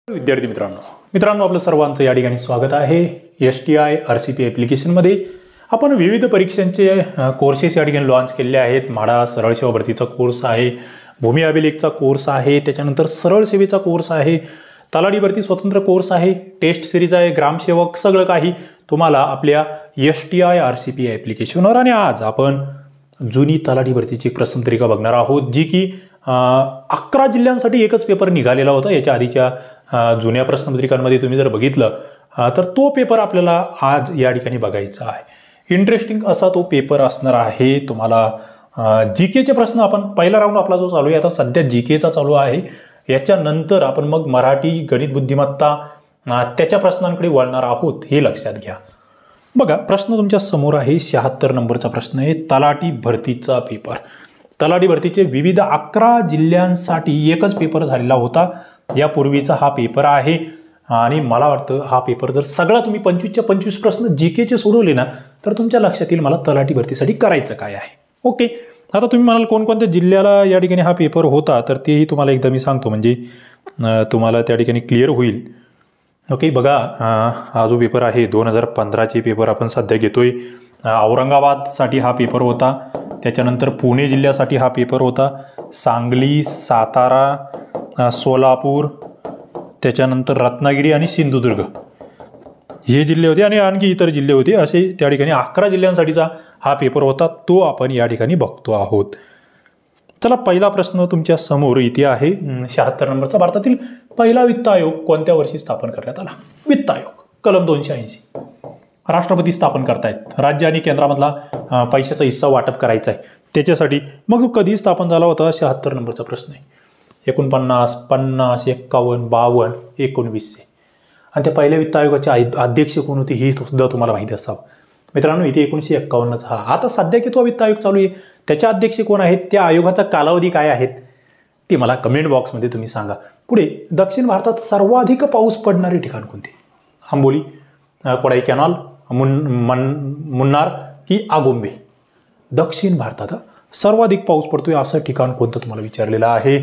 विद्यार्थी मित्रांनो आपलं सर्वांचं या ठिकाणी स्वागत आहे। STI RCP ॲप्लिकेशनमध्ये आपण विविध परीक्षांचे कोर्सेस या ठिकाणी लॉन्च केलेले आहेत। म्हाडा सरळ सेवा भरतीचा कोर्स आहे, भूमी अभिलेखचा कोर्स आहे, त्याच्यानंतर सरळ सेवेचा कोर्स आहे, तलाठी भरती स्वतंत्र कोर्स आहे, टेस्ट सिरीज आहे, ग्रामसेवक, सगळं काही तुम्हाला आपल्या STI RCP ॲप्लिकेशनवर। आणि आज आपण जुनी तलाठी भरतीची प्रश्नपत्रिका बघणार आहोत, जी की 11 जिल्ह्यांसाठी एकच पेपर निघालेला होता। याच्या आधीच्या जुन्या प्रश्नपत्रिकांमध्ये तुम्ही जर बघितलं तर तो पेपर आपल्याला आज या ठिकाणी बघायचा आहे। इंटरेस्टिंग असा तो पेपर असणार आहे। तुम्हाला जीकेचे प्रश्न आपण पहिला राऊंड आपला जो चालू आहे, आता सध्या जीकेचा चालू आहे, याच्यानंतर आपण मग मराठी, गणित बुद्धिमत्ता त्याच्या प्रश्नांकडे वळणार आहोत, हे लक्षात घ्या। बघा, प्रश्न तुमच्या समोर आहे। 76 नंबरचा प्रश्न आहे, तलाठी भरतीचा पेपर। तलाठी भरतीचे विविध 11 जिल्ह्यांसाठी एकच पेपर झालेला होता। यापूर्वीचा हा पेपर आहे आणि मला वाटतं हा पेपर जर सगळा तुम्ही 25च्या 25 प्रश्न जीकेचे सोडवले ना, तर तुमच्या लक्षात येईल मला तलाठी भरतीसाठी करायचं काय आहे। ओके, आता तुम्ही म्हणाल कोणकोणत्या जिल्ह्याला या ठिकाणी हा पेपर होता, तर तेही तुम्हाला एकदा मी सांगतो, म्हणजे तुम्हाला त्या ठिकाणी क्लिअर होईल। ओके, बघा, हा जो पेपर आहे 2015चे पेपर आपण सध्या घेतोय। औरंगाबादसाठी हा पेपर होता, त्याच्यानंतर पुणे जिल्ह्यासाठी हा पेपर होता, सांगली, सातारा, सोलापूर, त्याच्यानंतर रत्नागिरी आणि सिंधुदुर्ग हे जिल्हे होते आणि आणखी इतर जिल्हे होते। असे त्या ठिकाणी 11 जिल्ह्यांसाठीचा हा पेपर होता, तो आपण या ठिकाणी बघतो आहोत। चला, पहिला प्रश्न तुमच्या समोर इथे आहे 76 नंबरचा। भारतातील पहिला वित्त आयोग कोणत्या वर्षी स्थापन करण्यात आला? वित्त आयोग कलम 280। राष्ट्रपती स्थापन करतायत, राज्य आणि केंद्रामधला पैशाचा हिस्सा वाटप करायचा आहे त्याच्यासाठी। मग तो कधी स्थापन झाला होता? 76 नंबरचा प्रश्न आहे। 49, 50, 51, 52, 19। आणि त्या पहिल्या वित्त आयोगाचे अध्यक्ष कोण होते हे सुद्धा तुम्हाला माहिती असावं। मित्रांनो, इथे 1951 हा। आता सध्या की तो वित्त आयोग चालू आहे, त्याचे अध्यक्ष कोण आहेत, त्या आयोगाचा कालावधी काय आहेत, ते मला कमेंट बॉक्समध्ये तुम्ही सांगा। पुढे, दक्षिण भारतात सर्वाधिक पाऊस पडणारे ठिकाण कोणते? आंबोली, कोडाईकॅनाल, मुन्नार की आगोंबे? दक्षिण भारतात सर्वाधिक पाऊस पडतोय असं ठिकाण कोणतं तुम्हाला विचारलेलं आहे।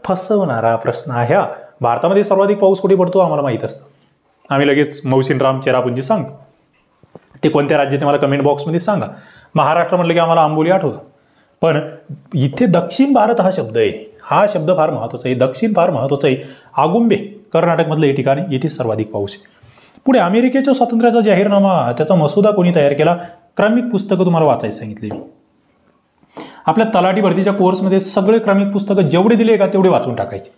फसवणारा प्रश्न आहे हा। भारतामध्ये सर्वाधिक पाऊस कुठे पडतो आम्हाला माहित असतं, आम्ही लगेच मौसिनराम, चेरापुंजी सांगतो। ते कोणत्या राज्यात ते मला कमेंट बॉक्समध्ये सांगा। महाराष्ट्र म्हटलं की आम्हाला आंबोली आठवतं, पण इथे दक्षिण भारत हा शब्द आहे, हा शब्द फार महत्त्वाचा आहे, दक्षिण फार महत्त्वाचा आहे। आगुंबे कर्नाटकमधलं हे ठिकाण, इथे सर्वाधिक पाऊस आहे। पुढे, अमेरिकेच्या स्वातंत्र्याचा जाहीरनामा त्याचा मसुदा कोणी तयार केला? क्रमिक पुस्तकं तुम्हाला वाचायला सांगितले मी। आपल्या तलाठी भरतीच्या कोर्समध्ये सगळे क्रमिक पुस्तकं जेवढे दिले का तेवढे वाचून टाकायचे,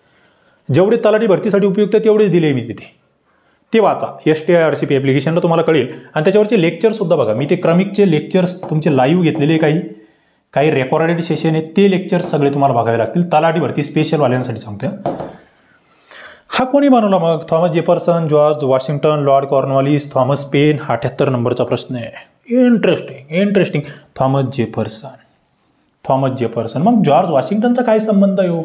जेवढे तलाठी भरतीसाठी उपयुक्त तेवढेच दिले मी तिथे, ते वाचा। STI RCP ॲप्लिकेशनला तुम्हाला कळेल। आणि त्याच्यावरचे लेक्चर सुद्धा बघा, मी ते क्रमिकचे लेक्चर्स तुमचे लाईव्ह घेतलेले, काही रेकॉर्डेड सेशन आहेत, ते लेक्चर सगळे तुम्हाला बघावे लागतील। तलाठी भरती स्पेशलवाल्यांसाठी सांगतोय। हा कोणी बनवला मग? Thomas Jefferson, George Washington, Lord Cornwallis, Thomas pen. 78 नंबरचा प्रश्न आहे। इंटरेस्टिंग। Thomas Jefferson. मग जॉर्ज वॉशिंग्टनचा काय संबंध आहे?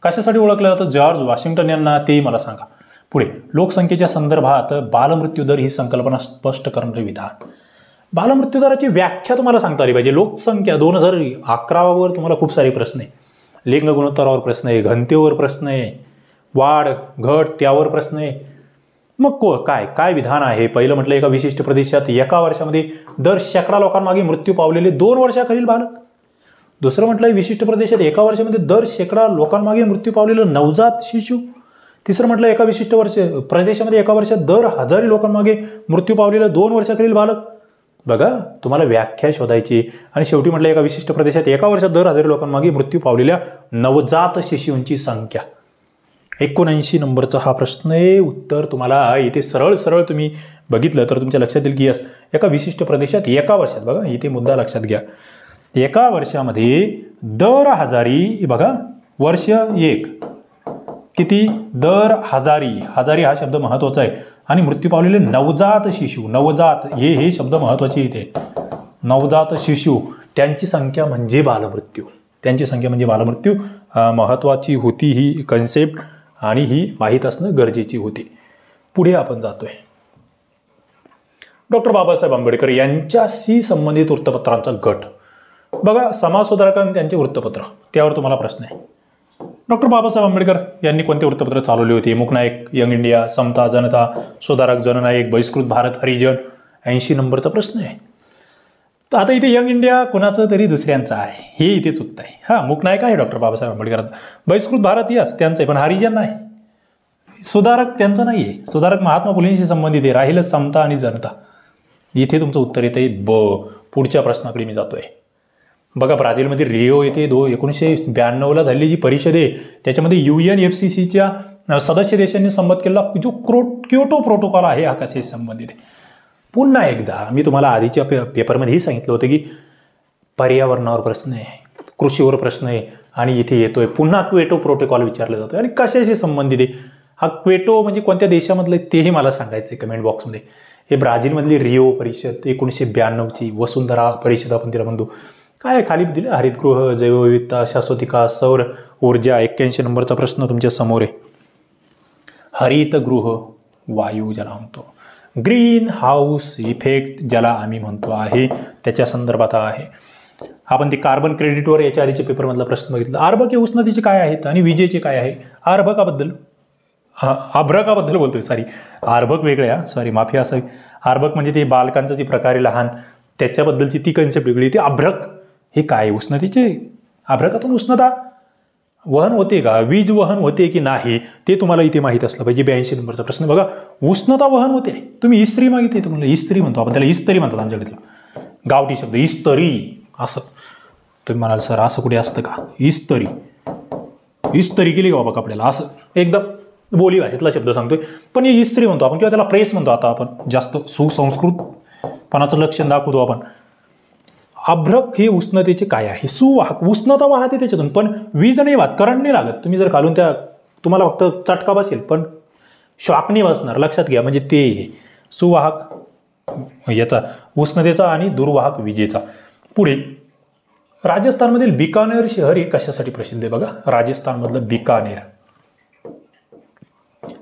कशासाठी ओळखलं जातं जॉर्ज वॉशिंग्टन यांना, तेही मला सांगा। पुढे, लोकसंख्येच्या संदर्भात बालमृत्यूदर ही संकल्पना स्पष्ट करणारे विधान। बालमृत्यूदराची व्याख्या तुम्हाला सांगता आली पाहिजे। लोकसंख्या 2011 वर तुम्हाला खूप सारे प्रश्न आहे, लिंग गुणोत्तरावर प्रश्न आहे, घनतेवर प्रश्न आहे, वाढ घट त्यावर प्रश्न आहे। मग काय विधान आहे? पहिलं म्हटलं, एका विशिष्ट प्रदेशात एका वर्षामध्ये दर 100 लोकांमागे मृत्यू पावलेले 2 वर्षाखालील बालक। दुसरं म्हटलं, विशिष्ट प्रदेशात एका वर्षामध्ये दर 100 लोकांमागे मृत्यू पावलेलं नवजात शिशु। तिसरं म्हटलं, एका विशिष्ट प्रदेशामध्ये एका वर्षात दर 1000 लोकांमागे मृत्यू पावलेलं 2 वर्षाखालील बालक। बघा, तुम्हाला व्याख्या शोधायची। आणि शेवटी म्हटलं, एका विशिष्ट प्रदेशात एका वर्षात दर 1000 लोकांमागे मृत्यू पावलेल्या नवजात शिशूंची संख्या। 79 नंबरचा हा प्रश्न आहे। उत्तर तुम्हाला इथे सरळ तुम्ही बघितलं तर तुमच्या लक्षात येईल की यस, एका विशिष्ट प्रदेशात एका वर्षात, बघा इथे मुद्दा लक्षात घ्या, एका वर्षामध्ये दर 1000, बघा वर्ष 1 किती, दर 1000 हा शब्द महत्वाचा आहे। आणि मृत्यू पावलेले नवजात शिशू, नवजात हे शब्द महत्वाचे इथे, नवजात शिशू, त्यांची संख्या म्हणजे बालमृत्यू। महत्वाची होती ही कन्सेप्ट आणि ही माहीत असणं गरजेची होती। पुढे आपण जातोय, डॉक्टर बाबासाहेब आंबेडकर यांच्याशी संबंधित वृत्तपत्रांचा गट। बघा, समाज सुधारक त्यांचे वृत्तपत्र, त्यावर तुम्हाला प्रश्न आहे। डॉक्टर बाबासाहेब आंबेडकर यांनी कोणते वृत्तपत्र चालवले होते? मूकनायक, यंग इंडिया, समता, जनता, सुधारक, जननायक, बहिष्कृत भारत, हरिजन. 80 नंबरचा प्रश्न आहे. तर आता इथे यंग इंडिया कोणाचं तरी दुसऱ्यांचं आहे, हे इथे चुकत आहे. हा, मूकनायक आहे डॉक्टर बाबासाहेब आंबेडकर. बहिष्कृत भारत यस त्यांचं आहे, पण हरिजन नाही. सुधारक त्यांचं नाही आहे. सुधारक महात्मा फुलेंशी संबंधित आहे. राहिलंच समता आणि जनता. इथे तुमचं उत्तर येते पुढच्या प्रश्नाकडे मी जातोय. बघा, ब्राझीलमध्ये रिओ येथे 1992ला झालेली जी परिषद आहे त्याच्यामध्ये UNFCCच्या सदस्य देशांनी संमत केलेला जो क्योटो प्रोटोकॉल आहे हा कशाशी संबंधित आहे? पुन्हा एकदा मी तुम्हाला आधीच्या पेपरमध्येही सांगितलं होतं की पर्यावरणावर प्रश्न आहे, कृषीवर प्रश्न आहे, आणि इथे येतोय पुन्हा क्योटो प्रोटोकॉल विचारला जातोय. आणि कशाशी संबंधित आहे हा क्योटो, म्हणजे कोणत्या देशामधलं तेही मला सांगायचं आहे कमेंट बॉक्समध्ये. हे ब्राझीलमधली रिओ परिषद 1992ची वसुंधरा परिषद आपण तिला म्हणतो. काय खाली दिलं? हरितगृह, जैवविविधता, शाश्वतिका, सौर ऊर्जा. 81 नंबरचा प्रश्न तुमच्या समोर आहे. हरितगृह वायू ज्याला म्हणतो, ग्रीन हाऊस इफेक्ट ज्याला आम्ही म्हणतो आहे, त्याच्या संदर्भात आहे. आपण ती कार्बन क्रेडिटवर याच्या आधीच्या पेपरमधला प्रश्न बघितला. अर्भक हे उष्णतेचे काय आहेत आणि विजेचे काय आहे? अभ्रकाबद्दल बोलतोय, सॉरी, अर्भक वेगळे, सॉरी माफी असावी. अर्भक म्हणजे ते बालकांचं ती प्रकारे लहान, त्याच्याबद्दलची ती कन्सेप्ट वेगळी. ते अभ्रक हे काय? उष्णतेचे. अभ्रकातून उष्णता वहन होते का? वीज वहन होते की नाही ते तुम्हाला इथे माहीत असलं पाहिजे. 82 नंबरचा प्रश्न बघा, उष्णता वहन होते. तुम्ही इस्त्री मागितली, तुम्हाला इस्त्री म्हणतो आपण, त्याला इस्तरी म्हणतात आमच्याकडे. गावठी शब्द इस्तरी. असं तुम्ही म्हणाल सर असं कुठे असतं का? इस्तरी, इस्तरी केली का बाबा कपड्याला, असं एकदम बोली भाषेतला शब्द सांगतोय. पण हे इस्त्री म्हणतो आपण, किंवा त्याला प्रेस म्हणतो. आता आपण जास्त सुसंस्कृतपणाचं लक्षण दाखवतो आपण. अभ्रक हे उष्णतेचे काय आहे? सुवाहक. उष्णता वाहते त्याच्यातून, पण वीज नाही वाहत, करंट नाही लागत. तुम्ही जर घालून त्या तुम्हाला फक्त चटका बसेल पण शॉक नाही बसणार, लक्षात घ्या. म्हणजे ते सुवाहक याचा उष्णतेचा आणि दुर्वाहक विजेचा. पुढे राजस्थानमधील बिकानेर शहर हे कशासाठी प्रसिद्ध आहे? बघा, राजस्थानमधलं बिकानेर.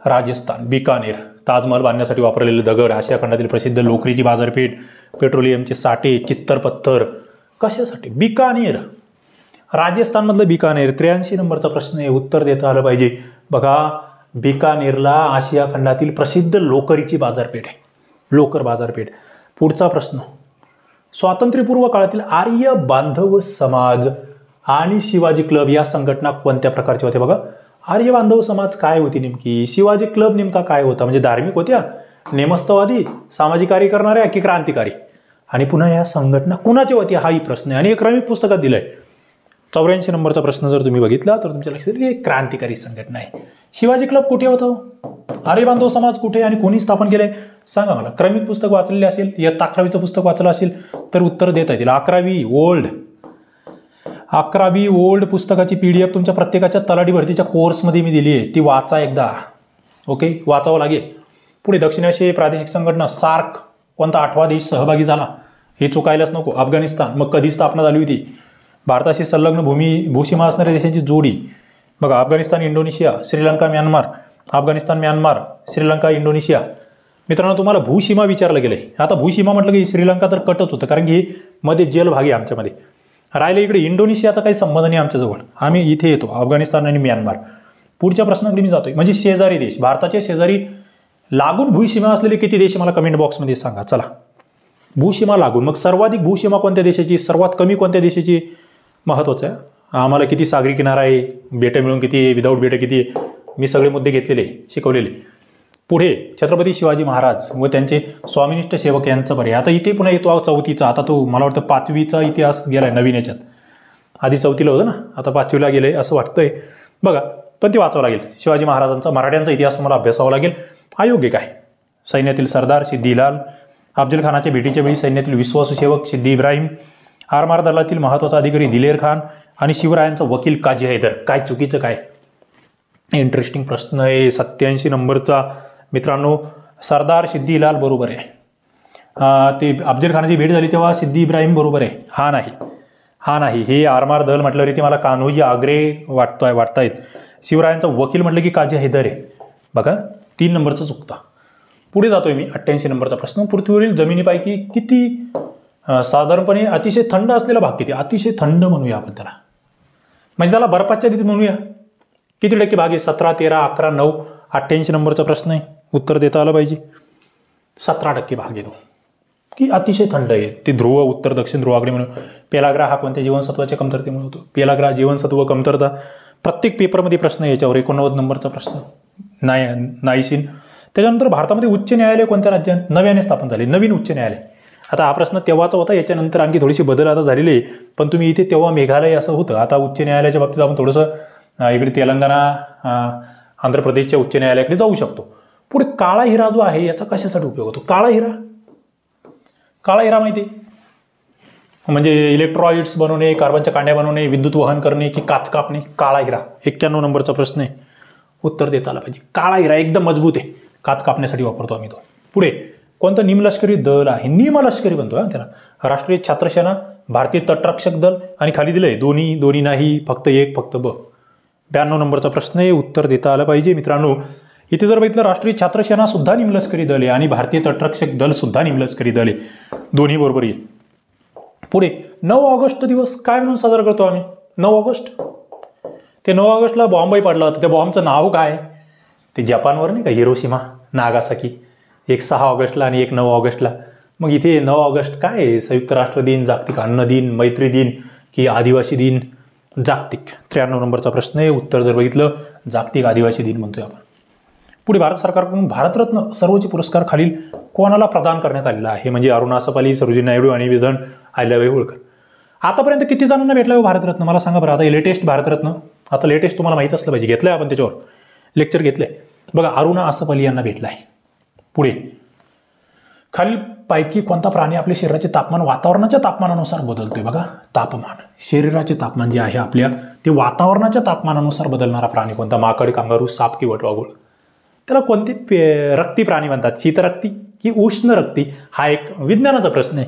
राजस्थान, बिकानेर. ताजमहल बांधण्यासाठी वापरलेले दगड, आशिया खंडातील प्रसिद्ध लोकरीची बाजारपेठ, पेट्रोलियमचे साठे, चित्तर पत्थर. कशासाठी? बिकानेर. राजस्थानमधलं बिकानेर. 83 नंबरचा प्रश्न आहे, उत्तर देता आलं पाहिजे. बघा, बिकानेरला आशिया खंडातील प्रसिद्ध लोकरीची बाजारपेठ आहे, लोकर बाजारपेठ. पुढचा प्रश्न, स्वातंत्र्यपूर्व काळातील आर्य बांधव समाज आणि शिवाजी क्लब या संघटना कोणत्या प्रकारच्या होत्या? बघा, आर्य बांधव समाज काय होती नेमकी? शिवाजी क्लब नेमका काय होता? म्हणजे धार्मिक होत्या, नेमस्तवादी, सामाजिक कार्य करणाऱ्या की क्रांतिकारी? आणि पुन्हा या संघटना कुणाच्या होत्या हाही प्रश्न आहे, आणि हे क्रमिक पुस्तकात दिलंय. 84 नंबरचा प्रश्न जर तुम्ही बघितला तर तुमच्या लक्षात येईल की क्रांतिकारी संघटना आहे. शिवाजी क्लब कुठे होतं? आर्य बांधव समाज कुठे आणि कोणी स्थापन केलंय सांगा मला. क्रमिक पुस्तक वाचलेले असेल, या 11वीचं पुस्तक वाचलं असेल तर उत्तर देता येतील. 11वी ओल्ड पुस्तकाची PDF तुमच्या प्रत्येकाच्या तलाठी भरतीच्या कोर्समध्ये मी दिली आहे, ती वाचा एकदा. ओके, वाचावं लागेल. पुढे दक्षिण आशियाई प्रादेशिक संघटना सार्क, कोणता 8वा देश सहभागी झाला हे चुकायलाच नको? अफगाणिस्तान. मग कधी स्थापना झाली होती? भारताशी संलग्न भूसीमा असणाऱ्या देशांची जोडी. बघा, Afghanistan, Indonesia, Sri Lanka, Myanmar. Afghanistan, Myanmar, Sri Lanka, Indonesia. मित्रांनो, तुम्हाला भूसीमा विचारलं गेलंय. आता भूसीमा म्हटलं की श्रीलंका तर कटच होतं, कारण की मध्ये जेल भाग आहे आमच्यामध्ये. राहिलं इकडे इंडोनेशियाचा काही संबंध नाही आमच्याजवळ, आम्ही इथे येतो अफगाणिस्तान आणि म्यानमार. पुढच्या प्रश्नाकडे मी जातोय. म्हणजे शेजारी देश, भारताचे शेजारी लागून भूसीमा असलेले किती देश मला कमेंट बॉक्समध्ये सांगा. चला, भूसीमा लागून. मग सर्वाधिक भूसीमा कोणत्या देशाची, सर्वात कमी कोणत्या देशाची? महत्वाचं आहे. आम्हाला किती सागरी किनारा आहे, बेटं मिळून किती आहे, विदाऊट बेटं किती आहे, मी सगळे मुद्दे घेतलेले, शिकवलेले. पुढे छत्रपती शिवाजी महाराज व त्यांचे स्वामिनिष्ठ सेवक यांचं पर्याय. आता इथे पुन्हा येतो 4थीचा. आता तो मला वाटतं 5वीचा इतिहास गेलाय नवीन याच्यात. आधी 4थीला होतं ना, आता 5वीला गेलंय असं वाटतंय. बघा, पण ते वाचावं लागेल. शिवाजी महाराजांचा मराठ्यांचा इतिहास तुम्हाला अभ्यासावा लागेल. अयोग्य काय? सैन्यातील सरदार सिद्दीलाल, अफजल खानाच्या भेटीच्या वेळी सैन्यातील विश्वासू सेवक सिद्दी इब्राहिम, आरमार दलातील महत्वाचा अधिकारी दिलेर खान आणि शिवरायांचा वकील काजी हैदर. काय चुकीचं काय? इंटरेस्टिंग प्रश्न आहे. 87 नंबरचा. मित्रांनो, सरदार सिद्दी लाल बरोबर आहे. ते अफजल खानाची भेट झाली तेव्हा सिद्दी इब्राहिम बरोबर आहे. हा नाही. हे आरमार दल म्हटल्यावर इथे मला कान्होजी आग्रे वाटतायत. शिवरायांचा वकील म्हटलं की काजी हैदर आहे. बघा, 3 नंबरचा चुकता. पुढे जातोय मी. 88 नंबरचा प्रश्न. पृथ्वीवरील जमिनीपैकी किती साधारणपणे अतिशय थंड असलेला भाग किती? अतिशय थंड म्हणूया आपण त्याला, म्हणजे त्याला बर्फाच्छादित म्हणूया. किती टक्के भाग आहे? 17, 13, 11, 9, 88 नंबरचा प्रश्न आहे, उत्तर देता आलं पाहिजे. 17% भाग येतो, की अतिशय थंड आहे. ते ध्रुव उत्तर दक्षिण ध्रुवाकडे म्हणून. पेलाग्रा हा कोणत्या जीवनसत्वाच्या कमतरतेमुळे होतो? पेलाग्रा जीवनसत्व कमतरता. प्रत्येक पेपरमध्ये प्रश्न याच्यावर. 89 नंबरचा प्रश्न नाईसिन. त्याच्यानंतर भारतामध्ये उच्च न्यायालय कोणत्या राज्यात नव्याने स्थापन झाले? नवीन उच्च न्यायालय. आता हा प्रश्न तेव्हाचा होता, याच्यानंतर आणखी थोडीशी बदल आता झालेली आहे. पण तुम्ही इथे तेव्हा मेघालय असं होतं, आता उच्च न्यायालयाच्या बाबतीत आपण थोडंसं इकडे तेलंगणा, आंध्र प्रदेशच्या उच्च न्यायालयाकडे जाऊ शकतो. पुढे काळा हिरा जो आहे याचा कशासाठी उपयोग होतो? काळा हिरा, काळा हिरा माहिती म्हणजे इलेक्ट्रॉइड्स बनवणे, कार्बनच्या कांड्या बनवणे, विद्युत वहन करणे की काच कापणे? काळा हिरा. 91 नंबरचा प्रश्न आहे, उत्तर देता आला पाहिजे. काळा हिरा एकदम मजबूत आहे, काच कापण्यासाठी वापरतो आम्ही तो. पुढे कोणतं निमलष्करी दल आहे? निमलष्करी बनतो त्याला. राष्ट्रीय छात्र सेना, भारतीय तटरक्षक दल आणि खाली दिलंय दोन्ही, दोन्ही नाही, फक्त एक, फक्त ब. 92 नंबरचा प्रश्न आहे, उत्तर देता आलं पाहिजे. मित्रांनो इथे जर बघितलं राष्ट्रीय छात्र सेना सुद्धा निमलष्करी दल आहे आणि भारतीय तटरक्षक दल सुद्धा निमलष्करी दल आहे, दोन्ही बरोबर येईल. पुढे 9 ऑगस्ट दिवस काय म्हणून साजरा करतो आम्ही? 9 ऑगस्ट, ते 9 ऑगस्टला बॉम्बही पडला होता. त्या बॉम्बचं नाव काय? ते जपानवर नाही का, हिरोशिमा नागासाकी. एक 6 ऑगस्टला आणि एक 9 ऑगस्टला. मग इथे 9 ऑगस्ट काय? संयुक्त राष्ट्र दिन, जागतिक अन्न दिन, मैत्री दिन की आदिवासी दिन? जागतिक. 93 नंबरचा प्रश्न आहे, उत्तर जर बघितलं जागतिक आदिवासी दिन म्हणतोय आपण. पुढे भारत सरकारकडून भारतरत्न सर्वोच्च पुरस्कार खालील कोणाला प्रदान करण्यात आलेला आहे? म्हणजे अरुणा असफाली, सरोजिनी नायडू आणि विधन अहिल्याबाई होळकर. आतापर्यंत किती जणांना भेटलं हो भारतरत्न? मला सांगा बरं. आता लेटेस्ट भारतरत्न, आता लेटेस्ट तुम्हाला माहित असलं पाहिजे, घेतलंय आपण त्याच्यावर लेक्चर घेतलंय बघा. अरुणा असफाली यांना भेटलाय. पुढे खालील पैकी कोणता प्राणी आपल्या शरीराचे तापमान वातावरणाच्या तापमानानुसार बदलतोय? बघा, तापमान, शरीराचे तापमान जे आहे आपल्या ते वातावरणाच्या तापमानानुसार बदलणारा प्राणी कोणता? माकड, कांगारू, साप की वटवाघूळ? त्याला कोणते रक्ती प्राणी म्हणतात? शीतरक्ती की उष्ण रक्ती? हा एक विज्ञानाचा प्रश्न आहे,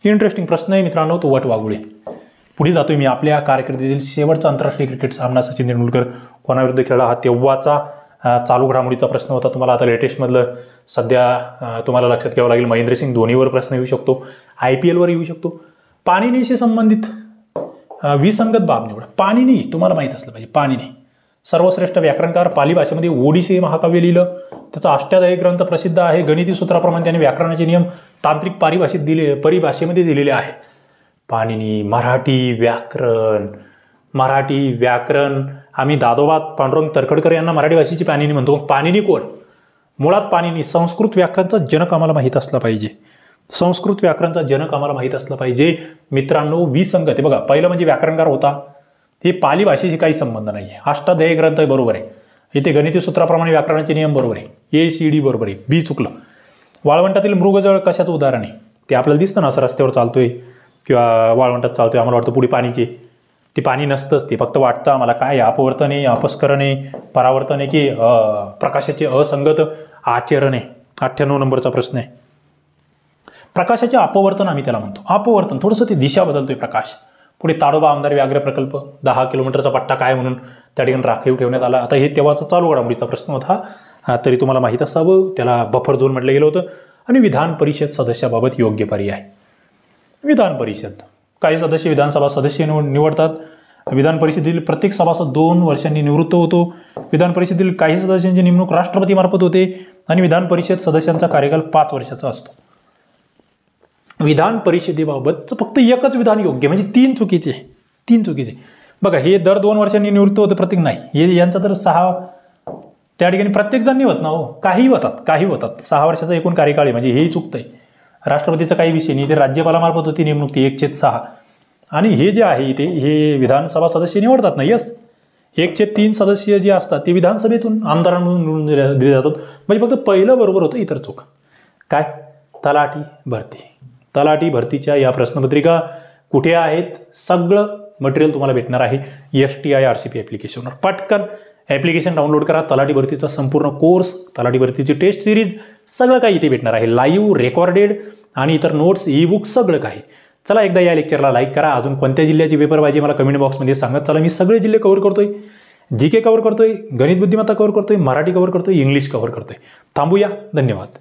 इंटरेस्टिंग प्रश्न आहे मित्रांनो, तो वटवाघूळ आहे. पुढे जातोय मी. आपल्या कारकिर्दीतील शेवटचा आंतरराष्ट्रीय क्रिकेट सामना सचिन तेंडुलकर कोणाविरुद्ध खेळला? हा तेव्हाचा चालू घडामोडीचा प्रश्न होता. तुम्हाला आता लेटेस्टमधलं सध्या तुम्हाला लक्षात घ्यावं लागेल. महेंद्रसिंग धोनीवर प्रश्न येऊ शकतो, IPL वर येऊ शकतो. पाणिनीशी संबंधित विसंगत बाब निवडा. पाणिनी तुम्हाला माहित असलं पाहिजे. पाणिनी सर्वश्रेष्ठ व्याकरणकार, पाली भाषेमध्ये ओडिसी महाकाव्य लिहिलं, त्याचा अष्टाध्यायी ग्रंथ प्रसिद्ध आहे. गणिती सूत्राप्रमाणे त्याने व्याकरणाचे नियम तांत्रिक परिभाषेमध्ये दिलेले आहे. पाणिनी. मराठी व्याकरण आम्ही दादोबा पांडुरंग तरखडकर यांना मराठी भाषेची पाणिनी म्हणतो. पाणिनी कोण? मुळात पाणिनी संस्कृत व्याकरणाचा जनक आम्हाला माहीत असला पाहिजे. संस्कृत व्याकरणाचा जनक आम्हाला माहीत असला पाहिजे. मित्रांनो विसंगत आहे बघा. पहिलं म्हणजे व्याकरणकार होता, हे पाली भाषेशी काही संबंध नाही आहे. अष्टाध्यायी ग्रंथ बरोबर आहे. इथे गणिती सूत्राप्रमाणे व्याकरणाचे नियम बरोबर आहे. ACD बरोबर आहे. B चुकलं. वाळवंटातील मृगजळ कशाचं उदाहरण आहे? ते आपल्याला दिसतं ना, असं रस्त्यावर चालतोय किंवा वाळवंटात चालतोय, आम्हाला वाटतं पुढे पाणीचे, ते पाणी नसतंच, ते फक्त वाटतं आम्हाला. काय अपवर्तन आहे, अपस्करण आहे, परावर्तन आहे की प्रकाशाचे असंगत आचरण आहे? 98 नंबरचा प्रश्न आहे. प्रकाशाचे अपवर्तन आम्ही त्याला म्हणतो. अपवर्तन थोडंसं ते दिशा बदलतोय प्रकाश. पुढे ताडोबा आमदार व्याघ्र प्रकल्प 10 किलोमीटरचा पट्टा काय म्हणून त्या ठिकाणी राखीव ठेवण्यात आला? आता हे तेव्हाचा चालू घडामोडीचा प्रश्न होता, तरी तुम्हाला माहीत असावं. त्याला बफर झोन म्हटलं गेलं होतं. आणि विधान परिषद सदस्याबाबत योग्य पर्याय. विधान परिषद, काही सदस्य विधानसभा सदस्य निवडतात. विधान परिषदेतील प्रत्येक सभासद 2 वर्षांनी निवृत्त होतो. विधान परिषदेतील काही सदस्यांची नेमणूक राष्ट्रपतीमार्फत होते आणि विधान परिषद सदस्यांचा कार्यकाल 5 वर्षाचा असतो. विधान परिषदेबाबत फक्त एकच विधान योग्य, म्हणजे 3 चुकीचे. बघा, हे दर 2 वर्षांनी निवृत्त होतं, प्रत्येक नाही. हे यांचा तर 6, त्या ठिकाणी प्रत्येक जण निवत ना हो, काही होतात. 6 वर्षाचा एकूण कार्यकाळ आहे, म्हणजे हेही चुकतंय. राष्ट्रपतीचा काही विषय नाही, ते राज्यपालामार्फत होती नेमणूक, ती 1/6. आणि हे जे आहे इथे हे विधानसभा सदस्य निवडतात ना. यस, 1/3 सदस्य जे असतात ते विधानसभेतून आमदारांमधून निवडून दिले जातात. म्हणजे फक्त पहिलं बरोबर होतं, इतर चूक. काय? तलाठी भरतीच्या या प्रश्नपत्रिका कुठे आहेत? सगळं मटेरियल तुम्हाला भेटणार आहे STI RCP ॲप्लिकेशनवर. पटकन ॲप्लिकेशन डाउनलोड करा. तलाठी भरतीचा संपूर्ण कोर्स, तलाठी भरतीची टेस्ट सिरीज, सगळं काही इथे भेटणार आहे. लाईव्ह, रेकॉर्डेड आणि इतर नोट्स, ई-बुक सगळं काही. चला एकदा या लेक्चरला लाईक करा. अजून कोणत्या जिल्ह्याची पेपर पाहिजे मला कमेंट बॉक्समध्ये सांगत चला. मी सगळे जिल्हे कव्हर करतोय. GK कव्हर करतोय, गणित बुद्धिमत्ता कव्हर करतोय, मराठी कव्हर करतोय, इंग्लिश कव्हर करतोय. थांबूया. धन्यवाद.